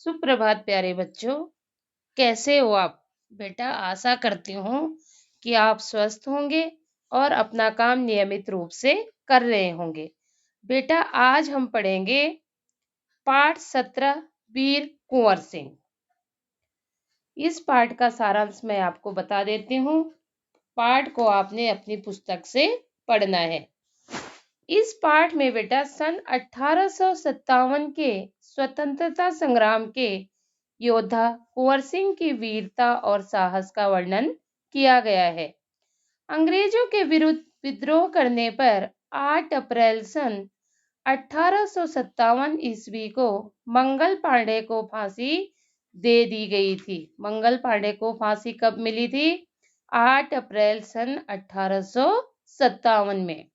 सुप्रभात प्यारे बच्चों। कैसे हो आप? बेटा, आशा करती हूँ कि आप स्वस्थ होंगे और अपना काम नियमित रूप से कर रहे होंगे। बेटा, आज हम पढ़ेंगे पाठ 17 वीर कुंवर सिंह। इस पाठ का सारांश मैं आपको बता देती हूँ। पाठ को आपने अपनी पुस्तक से पढ़ना है। इस पाठ में बेटा सन 1857 के स्वतंत्रता संग्राम के योद्धा कुंवर सिंह की वीरता और साहस का वर्णन किया गया है। अंग्रेजों के विरुद्ध विद्रोह करने पर 8 अप्रैल सन 1857 ईस्वी को मंगल पांडे को फांसी दे दी गई थी। मंगल पांडे को फांसी कब मिली थी? 8 अप्रैल सन 1857 में।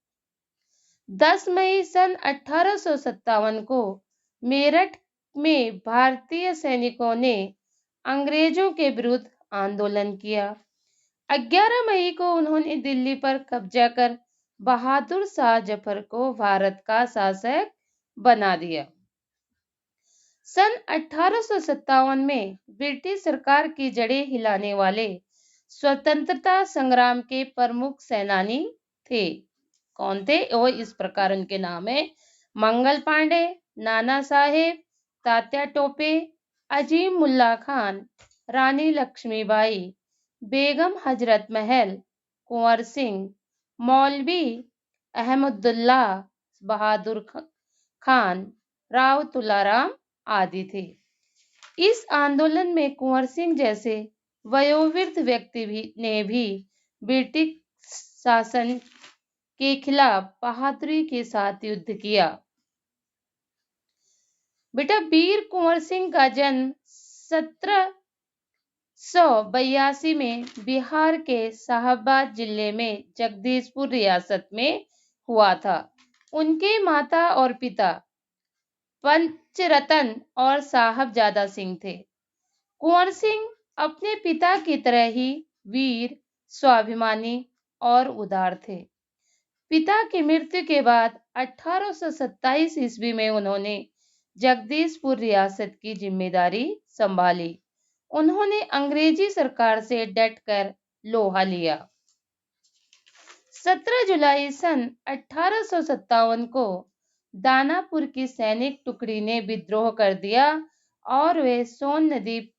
10 मई सन 1857 को मेरठ में भारतीय सैनिकों ने अंग्रेजों के विरुद्ध आंदोलन किया। 11 मई को उन्होंने दिल्ली पर कब्जा कर बहादुर शाह जफर को भारत का शासक बना दिया। सन 1857 में ब्रिटिश सरकार की जड़ें हिलाने वाले स्वतंत्रता संग्राम के प्रमुख सेनानी थे। कौन थे? वो इस प्रकार उनके नाम है: मंगल पांडे, नाना साहेब, तात्या टोपे, अजीम उल्ला खान, रानी लक्ष्मीबाई, बेगम हजरत महल, कुंवर सिंह, मौलवी अहमदुल्ला, बहादुर खान, राव तुलाराम आदि थे। इस आंदोलन में कुंवर सिंह जैसे वयोवृद्ध व्यक्ति ने भी ब्रिटिश शासन के खिलाफ बहादुरी के साथ युद्ध किया। बेटा, वीर कुंवर सिंह का जन्म 1782 में बिहार के शाहाबाद जिले में जगदीशपुर रियासत में हुआ था। उनके माता और पिता पंचरतन और साहबजादा सिंह थे। कुंवर सिंह अपने पिता की तरह ही वीर, स्वाभिमानी और उदार थे। पिता की मृत्यु के बाद 1827 ईस्वी में उन्होंने जगदीशपुर रियासत की जिम्मेदारी संभाली। उन्होंने अंग्रेजी सरकार से डटकर लोहा लिया। 17 जुलाई सन 1857 को दानापुर की सैनिक टुकड़ी ने विद्रोह कर दिया और वे सोन नदी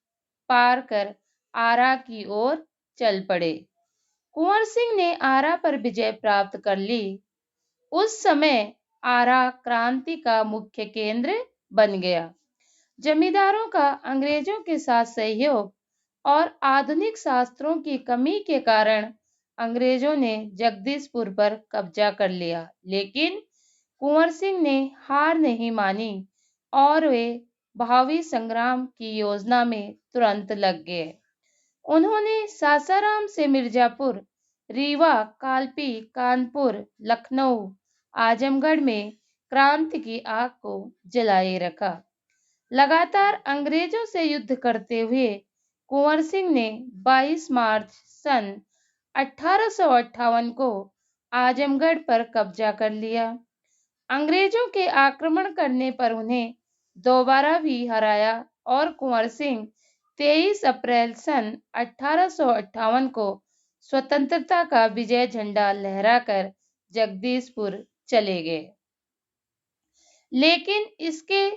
पार कर आरा की ओर चल पड़े। कुंवर सिंह ने आरा पर विजय प्राप्त कर ली। उस समय आरा क्रांति का मुख्य केंद्र बन गया। जमींदारों का अंग्रेजों के साथ सहयोग और आधुनिक शास्त्रों की कमी के कारण अंग्रेजों ने जगदीशपुर पर कब्जा कर लिया, लेकिन कुंवर सिंह ने हार नहीं मानी और वे भावी संग्राम की योजना में तुरंत लग गए। उन्होंने सासाराम से मिर्जापुर, रीवा, कालपी, कानपुर, लखनऊ, आजमगढ़ में क्रांति की आग को जलाए रखा। लगातार अंग्रेजों से युद्ध करते हुए कुंवर सिंह ने 22 मार्च सन 1858 को आजमगढ़ पर कब्जा कर लिया। अंग्रेजों के आक्रमण करने पर उन्हें दोबारा भी हराया और कुंवर सिंह 23 अप्रैल सन 1858 को स्वतंत्रता का विजय झंडा लहराकर जगदीशपुर चले गए। लेकिन इसके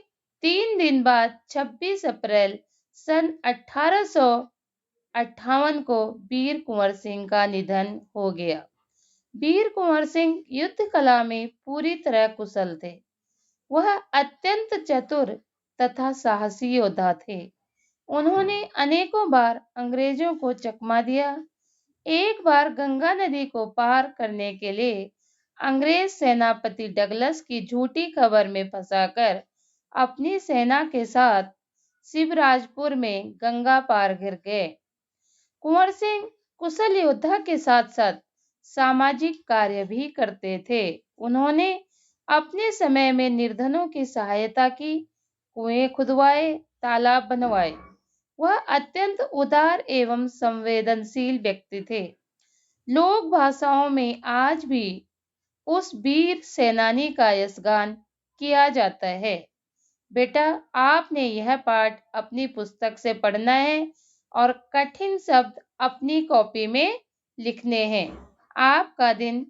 3 दिन बाद 26 अप्रैल सन 1858 को वीर कुंवर सिंह का निधन हो गया। वीर कुंवर सिंह युद्ध कला में पूरी तरह कुशल थे। वह अत्यंत चतुर तथा साहसी योद्धा थे। उन्होंने अनेकों बार अंग्रेजों को चकमा दिया। एक बार गंगा नदी को पार करने के लिए अंग्रेज सेनापति डगलस की झूठी खबर में फंसाकर अपनी सेना के साथ शिवराजपुर में गंगा पार गिर गए। कुंवर सिंह कुशल योद्धा के साथ साथ सामाजिक कार्य भी करते थे। उन्होंने अपने समय में निर्धनों की सहायता की, कुएं खुदवाए, तालाब बनवाए। वह अत्यंत उदार एवं संवेदनशील व्यक्ति थे। लोक भाषाओं में आज भी उस वीर सेनानी का यशगान किया जाता है। बेटा, आपने यह पाठ अपनी पुस्तक से पढ़ना है और कठिन शब्द अपनी कॉपी में लिखने हैं। आपका दिन